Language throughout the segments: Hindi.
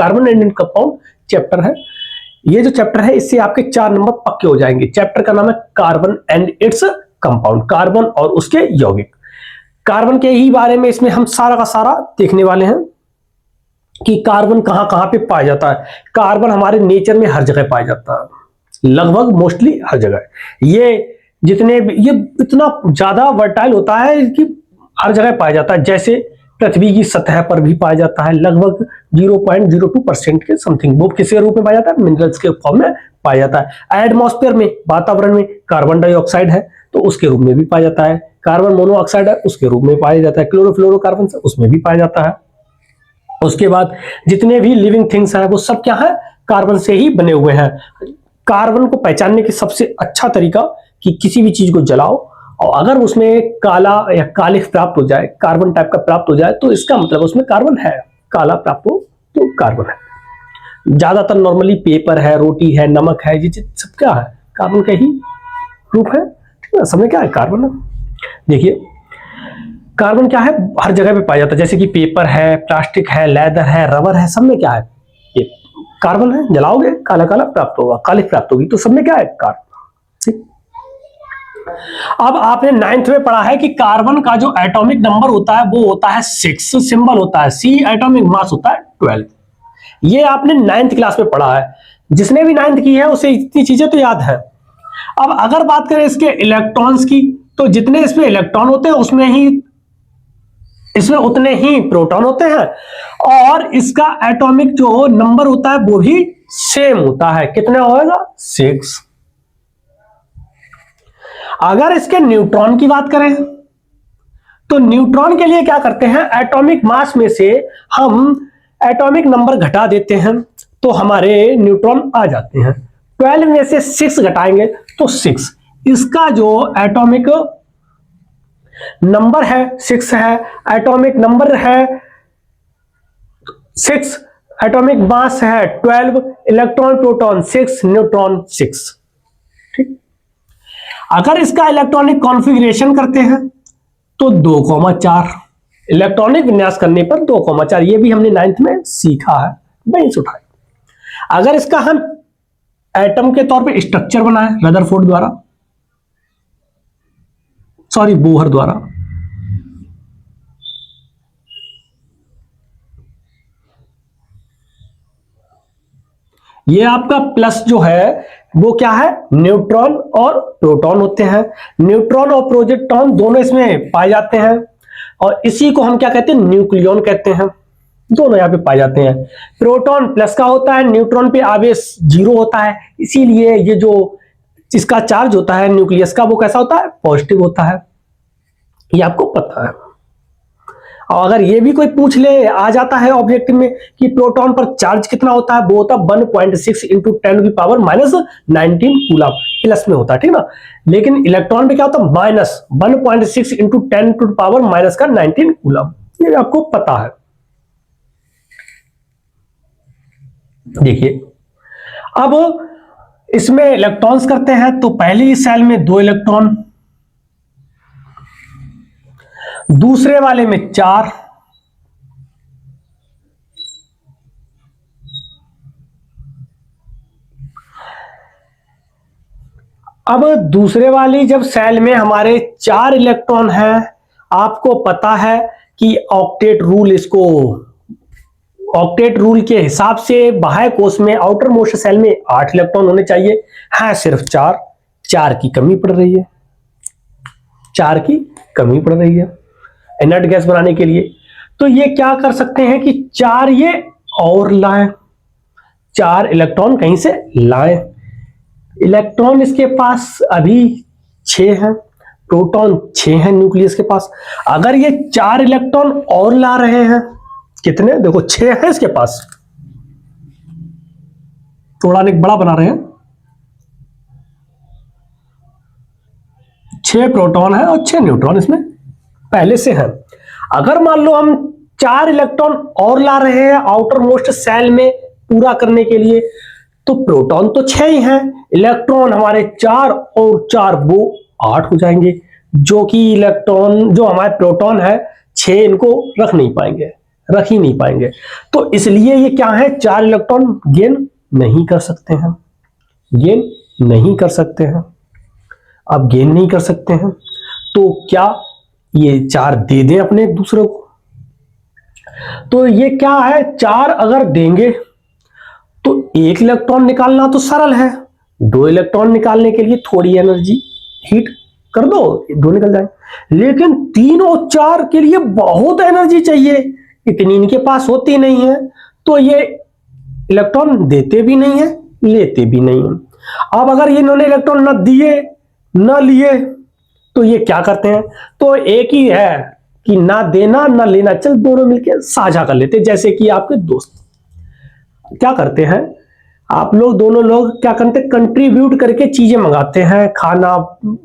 कार्बन एंड कंपाउंड चैप्टर है। ये जो चैप्टर है इससे आपके 4 नंबर पक्के हो जाएंगे। चैप्टर का नाम है carbon and its compound, carbon और उसके यौगिक। कार्बन के ही बारे में इसमें हम सारा का सारा देखने वाले हैं कि कार्बन कहां कहां पे पाया जाता है। कार्बन हमारे नेचर में हर जगह पाया जाता है, लगभग मोस्टली हर जगह। ये जितने भी ये इतना ज्यादा वर्टाइल होता है कि हर जगह पाया जाता है। जैसे पृथ्वी की सतह पर भी पाया जाता है, लगभग 0.02% के समथिंग। वो किसी रूप में पाया जाता है, मिनरल्स के फॉर्म में पाया जाता है। एटमॉस्फेयर में, वातावरण में कार्बन डाइऑक्साइड है तो उसके रूप में भी पाया जाता है। कार्बन मोनोऑक्साइड है उसके रूप में पाया जाता है। क्लोरोफ्लोरोकार्बन उसमें भी पाया जाता है। उसके बाद जितने भी लिविंग थिंग्स हैं वो सब क्या है, कार्बन से ही बने हुए हैं। कार्बन को पहचानने की सबसे अच्छा तरीका कि किसी भी चीज को जलाओ और अगर उसमें काला या कालिख प्राप्त हो जाए, कार्बन टाइप का प्राप्त हो जाए, तो इसका मतलब उसमें कार्बन है। काला प्राप्त हो तो कार्बन है। ज्यादातर नॉर्मली पेपर है, रोटी है, नमक है, ये सब क्या है, कार्बन का ही रूप है। ठीक है, सब में क्या है, कार्बन है। देखिए कार्बन क्या है, हर जगह पे पाया जाता है। जैसे कि पेपर है, प्लास्टिक है, लेदर है, रबर है, सब में क्या है, ये कार्बन है। जलाओगे काला काला प्राप्त होगा, कालिख प्राप्त होगी, तो सब में क्या है, कार्बन। ठीक। अब आपने 9th में पढ़ा है कि कार्बन का जो एटॉमिक नंबर होता है वो होता है 6, सिंबल होता है C, एटॉमिक मास होता है 12। ये आपने 9th क्लास में पढ़ा है। जिसने भी 9th की है उसे इतनी चीजें तो याद है। अब अगर बात करें इसके इलेक्ट्रॉन्स की, तो जितने इसमें इलेक्ट्रॉन होते हैं इसमें उतने ही प्रोटॉन होते हैं और इसका एटॉमिक जो नंबर होता है वो भी सेम होता है। कितना होगा, 6। अगर इसके न्यूट्रॉन की बात करें तो न्यूट्रॉन के लिए क्या करते हैं, एटॉमिक मास में से हम एटॉमिक नंबर घटा देते हैं तो हमारे न्यूट्रॉन आ जाते हैं। 12 में से 6 घटाएंगे तो 6। इसका जो एटॉमिक नंबर है 6 है, एटॉमिक नंबर है 6, एटॉमिक मास है 12, इलेक्ट्रॉन प्रोटॉन 6, न्यूट्रॉन 6। ठीक। अगर इसका इलेक्ट्रॉनिक कॉन्फ़िगरेशन करते हैं तो 2,4, इलेक्ट्रॉनिक विन्यास करने पर 2,4, ये भी हमने 9th में सीखा है, वहीं से उठाए। अगर इसका हम एटम के तौर पे स्ट्रक्चर बनाए रदरफोर्ड द्वारा, सॉरी बोहर द्वारा, ये आपका प्लस जो है वो क्या है, न्यूट्रॉन और प्रोटॉन होते हैं। न्यूट्रॉन और प्रोजेक्टॉन दोनों इसमें पाए जाते हैं और इसी को हम क्या कहते हैं, न्यूक्लियॉन कहते हैं। दोनों यहां पे पाए जाते हैं। प्रोटॉन प्लस का होता है, न्यूट्रॉन पे आवेश 0 होता है, इसीलिए ये जो इसका चार्ज होता है न्यूक्लियस का वो कैसा होता है, पॉजिटिव होता है। ये आपको पता है। और अगर ये भी कोई पूछ ले, आ जाता है ऑब्जेक्टिव में कि प्रोटॉन पर चार्ज कितना होता है, वो होता है 1.6 इंटू 10⁻⁻19 कूलम, प्लस में होता है। ठीक ना। लेकिन इलेक्ट्रॉन पे क्या होता है, -1.6 इंटू 10⁻⁻19 कूलम। ये आपको पता है। देखिए अब इसमें इलेक्ट्रॉन्स करते हैं तो पहली सेल में 2 इलेक्ट्रॉन, दूसरे वाले में 4, अब दूसरे वाली जब सेल में हमारे 4 इलेक्ट्रॉन हैं, आपको पता है कि ऑक्टेट रूल के हिसाब से बाह्य कोश में आउटर मोस्ट सेल में 8 इलेक्ट्रॉन होने चाहिए, है सिर्फ 4 की कमी पड़ रही है। 4 की कमी पड़ रही है इनर्ट गैस बनाने के लिए। तो ये क्या कर सकते हैं कि 4 ये और लाएं, 4 इलेक्ट्रॉन कहीं से लाएं। इलेक्ट्रॉन इसके पास अभी 6 है, प्रोटॉन 6 है न्यूक्लियस के पास। अगर ये 4 इलेक्ट्रॉन और ला रहे हैं, कितने, देखो 6 है इसके पास, थोड़ा एक बड़ा बना रहे हैं, 6 प्रोटॉन है और 6 न्यूट्रॉन इसमें पहले से है। अगर मान लो हम 4 इलेक्ट्रॉन और ला रहे हैं आउटर मोस्ट सेल में पूरा करने के लिए, तो प्रोटॉन तो 6 ही हैं, इलेक्ट्रॉन हमारे 4 और 4 वो 8 हो जाएंगे, जो कि इलेक्ट्रॉन जो हमारे प्रोटॉन है 6 इनको रख नहीं पाएंगे। रख ही नहीं पाएंगे। तो इसलिए ये क्या है, 4 इलेक्ट्रॉन गेन नहीं कर सकते हैं, गेन नहीं कर सकते हैं। अब गेन नहीं कर सकते हैं तो क्या ये 4 दे दें अपने एक दूसरे को? तो ये क्या है, 4 अगर देंगे तो 1 इलेक्ट्रॉन निकालना तो सरल है, 2 इलेक्ट्रॉन निकालने के लिए थोड़ी एनर्जी हीट कर दो, 2 निकल जाए। लेकिन 3 और 4 के लिए बहुत एनर्जी चाहिए, इतनी इनके पास होती नहीं है, तो ये इलेक्ट्रॉन देते भी नहीं है, लेते भी नहीं है। अब अगर ये इन्होंने इलेक्ट्रॉन न दिए न लिए तो ये क्या करते हैं, तो एक ही है कि ना देना ना लेना, चल दोनों मिलकर साझा कर लेते। जैसे कि आपके दोस्त क्या करते हैं, आप लोग दोनों लोग क्या करते हैं, कंट्रीब्यूट करके चीजें मंगाते हैं, खाना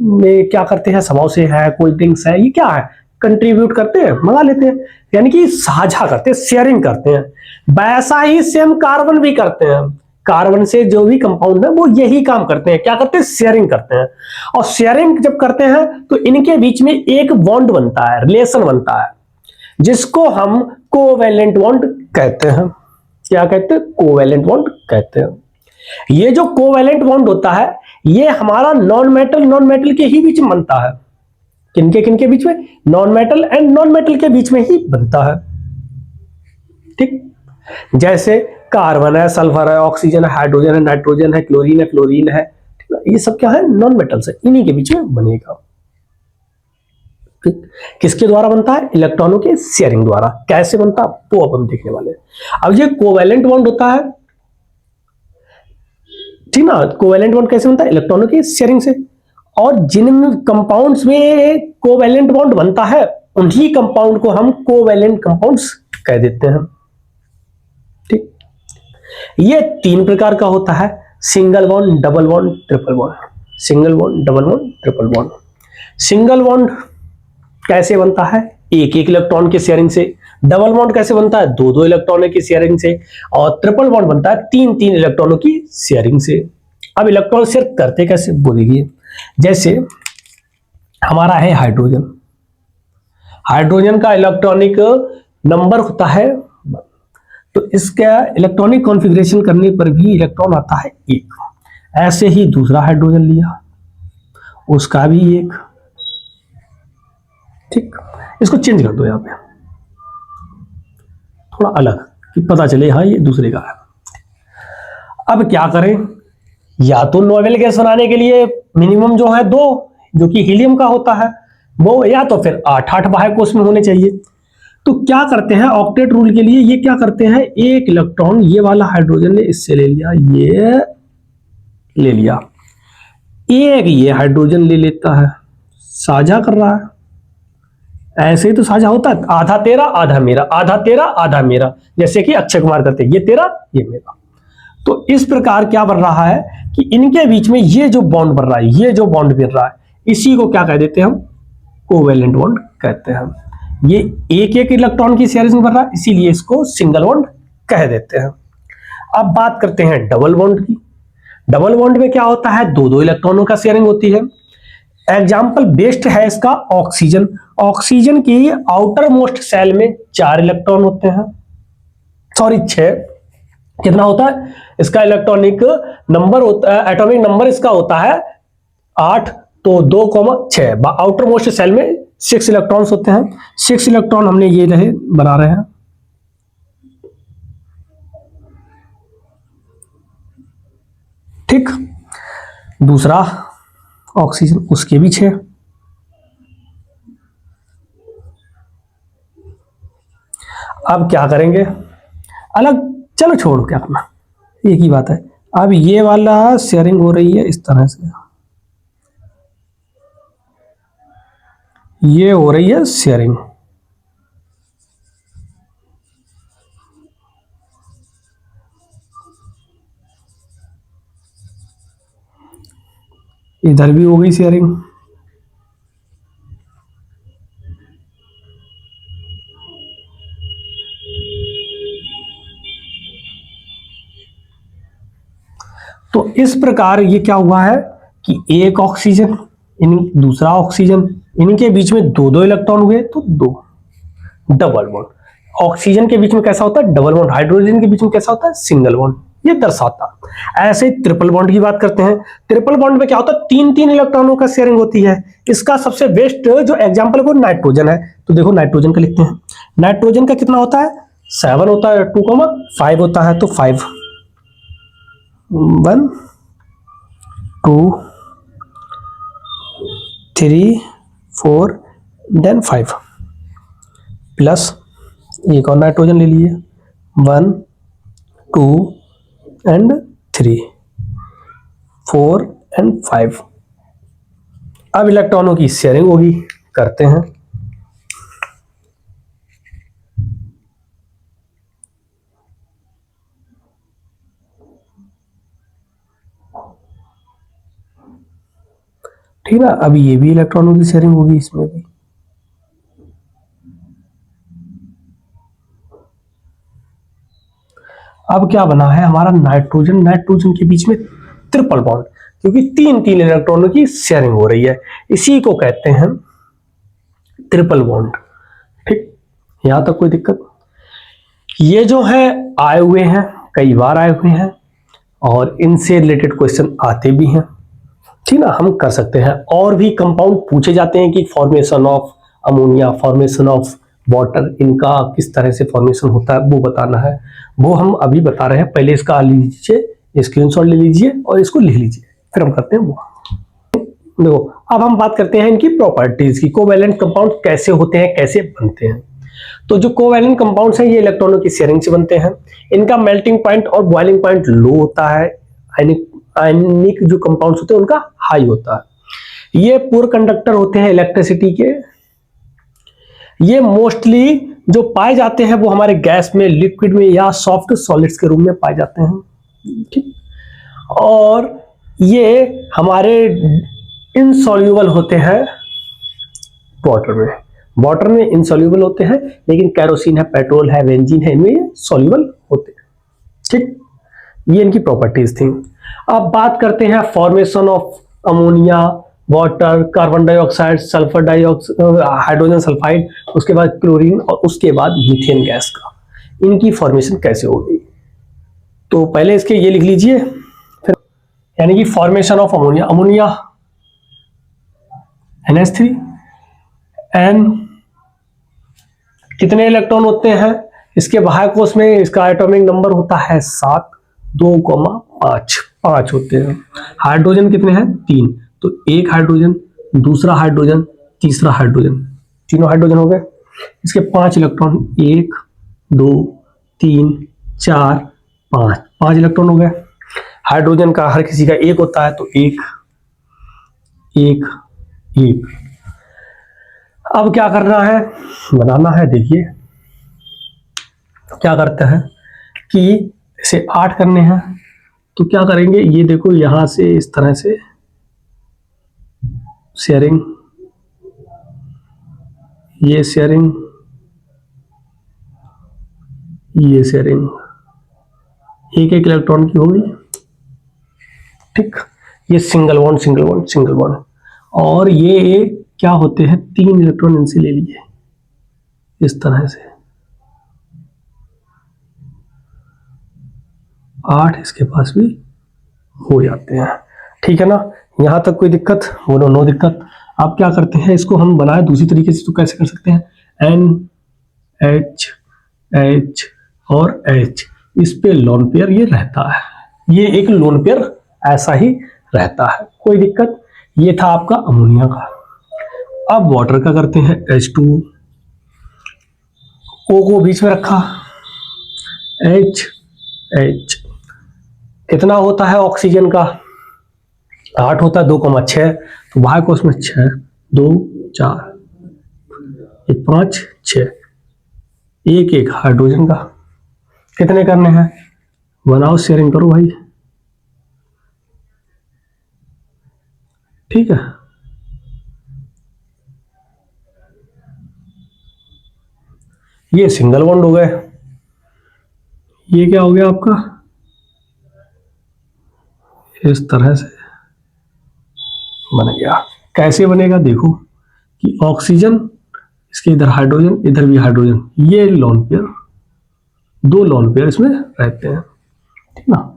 में क्या करते हैं, समोसे है, कोल्ड ड्रिंक्स है, ये क्या है, कंट्रीब्यूट करते हैं, मंगा लेते हैं, यानी कि साझा करते हैं, शेयरिंग करते हैं। वैसा ही सेम कार्बन भी करते हैं, कार्बन से जो भी कंपाउंड है वो यही काम करते हैं, क्या करते हैं, शेयरिंग करते हैं। और शेयरिंग जब करते हैं तो इनके बीच में एक बॉन्ड बनता है, रिलेशन बनता है, जिसको हम कोवैलेंट बॉन्ड कहते हैं। क्या कहते हैं, कोवैलेंट बॉन्ड कहते हैं। ये जो कोवैलेंट बॉन्ड होता है ये हमारा नॉन मेटल के ही बीच में बनता है। किनके बीच में, non metal and non metal के बीच में ही बनता है। ठीक, जैसे कार्बन है, सल्फर है, ऑक्सीजन है, हाइड्रोजन है, नाइट्रोजन है, क्लोरीन है, फ्लोरीन है, ये सब क्या है, नॉन मेटल्स है, इन्हीं के बीच में बनेगा। किसके द्वारा बनता है, इलेक्ट्रॉनों के शेयरिंग द्वारा। कैसे बनता है वो अब हम देखने वाले हैं। अब ये कोवैलेंट बॉन्ड होता है, ठीक ना, कोवैलेंट बॉन्ड कैसे बनता है, इलेक्ट्रॉनों की शेयरिंग से। और जिन कंपाउंड्स में कोवैलेंट बॉन्ड बनता है उन्हीं कंपाउंड को हम कोवैलेंट कंपाउंड्स कह देते हैं। ठीक, ये 3 प्रकार का होता है, single bond, double bond, triple bond. Single bond, double bond, triple bond. Single bond कैसे बनता है, एक इलेक्ट्रॉन के शेयरिंग से। डबल बॉन्ड कैसे बनता है, 2 इलेक्ट्रॉनों की शेयरिंग से। और ट्रिपल बॉन्ड बनता है 3 इलेक्ट्रॉनों की शेयरिंग से। अब इलेक्ट्रॉन शेयर करते कैसे बोलिए, जैसे हमारा है हाइड्रोजन, हाइड्रोजन का इलेक्ट्रॉनिक नंबर होता है, तो इसका इलेक्ट्रॉनिक कॉन्फ़िगरेशन करने पर भी इलेक्ट्रॉन आता है 1। ऐसे ही दूसरा हाइड्रोजन लिया, उसका भी 1। ठीक, इसको चेंज कर दो यहां पे थोड़ा अलग, कि पता चले हाँ ये दूसरे का है। अब क्या करें, या तो नोबेल गैस बनाने के लिए मिनिमम जो है 2, जो कि हीलियम का होता है वो, या तो फिर 8 बाह्य कोश में होने चाहिए। तो क्या करते हैं, ऑक्टेट रूल के लिए ये क्या करते हैं, एक इलेक्ट्रॉन ये वाला हाइड्रोजन ने इससे ले लिया, ये ले लिया, एक ये हाइड्रोजन ले लेता है, साझा कर रहा है। ऐसे ही तो साझा होता है, आधा तेरा आधा मेरा, आधा तेरा आधा मेरा, जैसे कि अक्षय कुमार करते हैं, ये तेरा ये मेरा। तो इस प्रकार क्या बन रहा है कि इनके बीच में ये जो बॉन्ड बन रहा है, ये जो बॉन्ड बन रहा है, इसी को क्या कह देते हैं हम, कोवैलेंट बॉन्ड कहते हैं। ये एक इलेक्ट्रॉन की शेयरिंग बन रहा है, इसीलिए इसको सिंगल बॉन्ड कह देते हैं। अब बात करते हैं डबल बॉन्ड की। डबल बॉन्ड में क्या होता है, 2 इलेक्ट्रॉनों का शेयरिंग होती है। एग्जाम्पल बेस्ट है इसका ऑक्सीजन। ऑक्सीजन की आउटर मोस्ट सेल में 4 इलेक्ट्रॉन होते हैं, सॉरी 6। कितना होता है इसका इलेक्ट्रॉनिक नंबर होता है, एटॉमिक नंबर इसका होता है 8, तो 2,6। आउटर मोस्ट सेल में 6 इलेक्ट्रॉन्स होते हैं। 6 इलेक्ट्रॉन हमने ये रहे बना रहे हैं। ठीक, दूसरा ऑक्सीजन, उसके भी 6। अब क्या करेंगे, अलग, चलो छोड़ो क्या करना, एक ही बात है। अब ये वाला शेयरिंग हो रही है इस तरह से, ये हो रही है शेयरिंग। इधर भी हो गई शेयरिंग। तो इस प्रकार ये क्या हुआ है कि एक ऑक्सीजन, दूसरा ऑक्सीजन, इनके बीच में 2 इलेक्ट्रॉन हुए, तो 2 डबल बॉन्ड। ऑक्सीजन के बीच में कैसा होता है डबल बॉन्ड, हाइड्रोजन के बीच में कैसा होता है सिंगल बॉन्ड, ये दर्शाता। ऐसे ट्रिपल बॉन्ड की बात करते हैं। ट्रिपल बॉन्ड में क्या होता है, तीन तीन इलेक्ट्रॉनों का शेयरिंग होती है। इसका सबसे बेस्ट जो एग्जांपल है वो नाइट्रोजन है। तो देखो नाइट्रोजन का लिखते हैं। नाइट्रोजन का कितना होता है 7 होता है, 2,5 होता है, तो 5 1 2 3 4 देन 5 प्लस एक और नाइट्रोजन ले लिए 1 2 एंड 3 4 एंड 5। अब इलेक्ट्रॉनों की शेयरिंग होगी, करते हैं। ठीक है, अब ये भी इलेक्ट्रॉनों की शेयरिंग होगी इसमें भी। अब क्या बना है हमारा नाइट्रोजन, नाइट्रोजन के बीच में ट्रिपल बॉन्ड, क्योंकि तीन तीन इलेक्ट्रॉनों की शेयरिंग हो रही है, इसी को कहते हैं ट्रिपल बॉन्ड। ठीक, यहां तक कोई दिक्कत? ये जो है आए हुए हैं, कई बार आए हुए हैं और इनसे रिलेटेड क्वेश्चन आते भी हैं। ठीक ना, हम कर सकते हैं। और भी कंपाउंड पूछे जाते हैं कि formation of ammonia, formation of water, इनका किस तरह से फॉर्मेशन होता है वो बताना है, वो हम अभी बता रहे हैं। पहले इसका लीजिए, स्क्रीनशॉट ले लीजिए और इसको लिख लीजिए, फिर हम करते हैं वो। देखो अब हम बात करते हैं इनकी प्रॉपर्टीज की, कोवैलेंट कंपाउंड कैसे होते हैं, कैसे बनते हैं। तो जो कोवैलेंट कंपाउंड्स हैं ये इलेक्ट्रॉनों की शेयरिंग से बनते हैं। इनका मेल्टिंग पॉइंट और बॉइलिंग पॉइंट लो होता है, आयनिक जो कंपाउंड्स होते हैं उनका हाई होता है। ये पुअर कंडक्टर होते हैं इलेक्ट्रिसिटी के। ये मोस्टली जो पाए जाते हैं वो हमारे गैस में, लिक्विड में या सॉफ्ट सॉलिड्स के रूप में पाए जाते हैं। ठीक, और ये हमारे इनसॉल्यूबल होते हैं वाटर में। वाटर में इनसॉल्यूबल होते हैं, लेकिन कैरोसिन है, पेट्रोल है, बेंजीन है, इनमें ये सॉल्यूबल होते हैं। ठीक, ये इनकी प्रॉपर्टीज थी। अब बात करते हैं formation of ammonia, water, carbon dioxide, sulphur dioxide, hydrogen sulphide, उसके बाद क्लोरीन और उसके बाद मीथेन गैस का, इनकी फॉर्मेशन कैसे होगी। तो पहले इसके ये लिख लीजिए, फिर यानी कि formation of ammonia, ammonia NH3 N कितने इलेक्ट्रॉन होते हैं इसके बाह्य कोश में, इसका एटॉमिक नंबर होता है 7, 2,5 5 होते हैं। हाइड्रोजन कितने हैं 3, तो एक हाइड्रोजन, दूसरा हाइड्रोजन, तीसरा हाइड्रोजन, तीनों हाइड्रोजन हो गए। इसके 5 इलेक्ट्रॉन, 1 2 3 4 5, 5 इलेक्ट्रॉन हो गए। हाइड्रोजन का हर किसी का एक होता है, तो एक एक एक। अब क्या करना है, बनाना है। देखिए क्या करते हैं कि इसे 8 करने हैं, तो क्या करेंगे, ये देखो यहां से इस तरह से शेयरिंग, ये शेयरिंग, ये शेयरिंग, एक एक इलेक्ट्रॉन की होगी। ठीक, ये single bond single bond single bond, और ये क्या होते हैं 3 इलेक्ट्रॉन इनसे ले लिए इस तरह से, 8 इसके पास भी हो जाते हैं। ठीक है ना, यहां तक कोई दिक्कत? बोलो नो दिक्कत। आप क्या करते हैं, इसको हम बनाए दूसरी तरीके से, तो कैसे कर सकते हैं, NH H और H, इस पे लोन पेयर ये रहता है, ये एक लोन पेयर ऐसा ही रहता है, कोई दिक्कत। ये था आपका अमोनिया का। अब वाटर का करते हैं, H2, O को बीच में रखा, H कितना होता है ऑक्सीजन का 8 होता है, 2,6, तो बाह्य कोश में 6 2 4 1 5 6, एक एक हाइड्रोजन का कितने करने हैं, बनाओ शेयरिंग करो भाई। ठीक है, ये सिंगल बॉन्ड हो गए। ये क्या हो गया आपका, इस तरह से बन गया। कैसे बनेगा देखो कि ऑक्सीजन इसके इधर हाइड्रोजन, इधर भी हाइड्रोजन, ये लोन पेयर, 2 लोन पेयर इसमें रहते हैं, ठीक ना।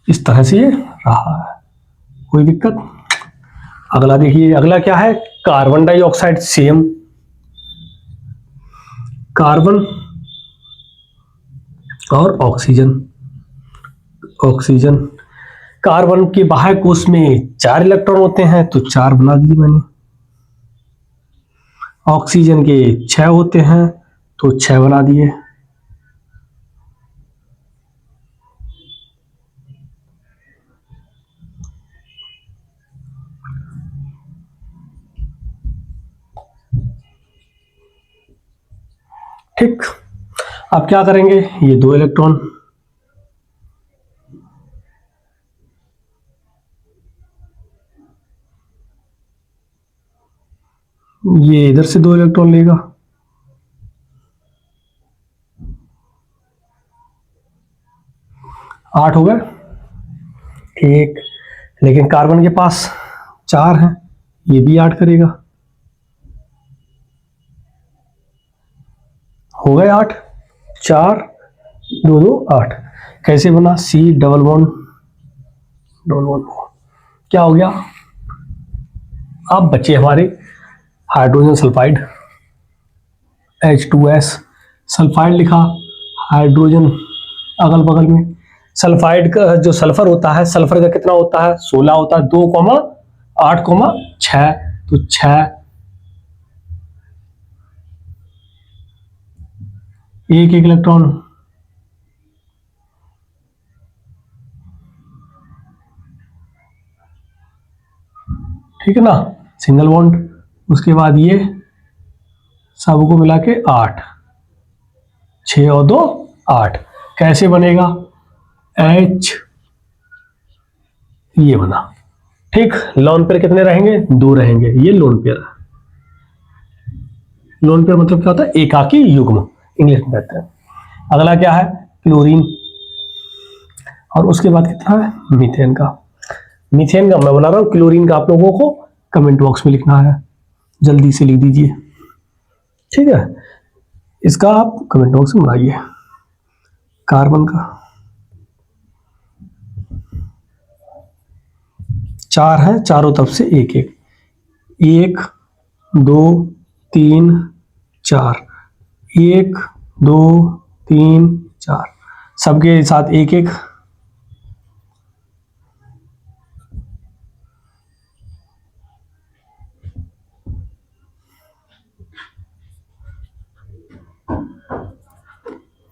इस तरह से ये रहा है, कोई दिक्कत। अगला देखिए, अगला क्या है, कार्बन डाइऑक्साइड, सेम कार्बन और ऑक्सीजन। ऑक्सीजन, कार्बन के बाह्य कोश में 4 इलेक्ट्रॉन होते हैं तो 4 बना दिए मैंने। ऑक्सीजन के 6 होते हैं तो 6 बना दिए। ठीक, अब क्या करेंगे, ये 2 इलेक्ट्रॉन, ये इधर से 2 इलेक्ट्रॉन लेगा, आठ हो गए। ठीक, लेकिन कार्बन के पास 4 हैं, ये भी 8 करेगा, हो गए 8, 4 2 2 8। कैसे बना, C double bond double bond, क्या हो गया, अब बचे हमारे हाइड्रोजन सल्फाइड, H2S, सल्फाइड लिखा, हाइड्रोजन अगल बगल में। सल्फाइड का जो सल्फर होता है, सल्फर का कितना होता है, 16 होता है, 2,8,6, तो 6, एक इलेक्ट्रॉन, ठीक है ना, सिंगल बॉन्ड। उसके बाद ये सबको मिला के 8, 6 और 2 8। कैसे बनेगा, H, ये बना। ठीक, लोन पेयर कितने रहेंगे, 2 रहेंगे, ये लोन पेयर है। लोन पेयर मतलब क्या होता है, एकाकी युग्म, इंग्लिश में कहते हैं। अगला क्या है, क्लोरीन, और उसके बाद कितना है, मीथेन का। मीथेन का मैं बना रहा हूं, क्लोरीन का आप लोगों को कमेंट बॉक्स में लिखना है, जल्दी से लिख दीजिए, ठीक है। इसका आप कमेंट बॉक्स में बनाइए। कार्बन का 4 है, चारों तरफ से 1 1, 1 2 3 4, 1 2 3 4, सबके साथ 1 1।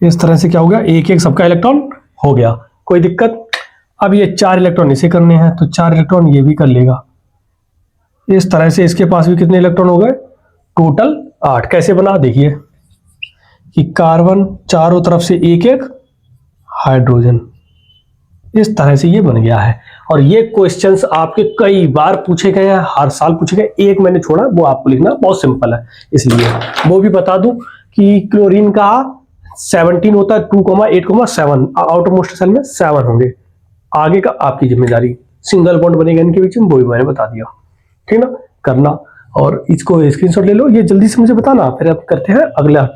इस तरह से क्या हो गया, 1 1 सबका इलेक्ट्रॉन हो गया, कोई दिक्कत। अब ये 4 इलेक्ट्रॉन इसे करने हैं तो 4 इलेक्ट्रॉन ये भी कर लेगा। इस तरह से इसके पास भी कितने इलेक्ट्रॉन हो गए, टोटल 8। कैसे बना, देखिए कि कार्बन चारों तरफ से 1 1 हाइड्रोजन, इस तरह से ये बन गया है। और ये क्वेश्चंस आपके कई बार पूछे गए हैं, हर साल पूछे गए, एक मैंने छोड़ा, वो आपको लिखना बहुत सिंपल है। इसलिए वो भी बता दूं कि क्लोरीन का 17 होता है, 2,8,7, आउटर मोस्ट सेल में 7 होंगे। आगे का आपकी जिम्मेदारी, सिंगल बॉन्ड बनेगा इनके बीच में, वो भी मैंने बता दिया, ठीक ना, करना। और इसको स्क्रीनशॉट ले लो, ये जल्दी से मुझे बताना, फिर अब करते हैं अगला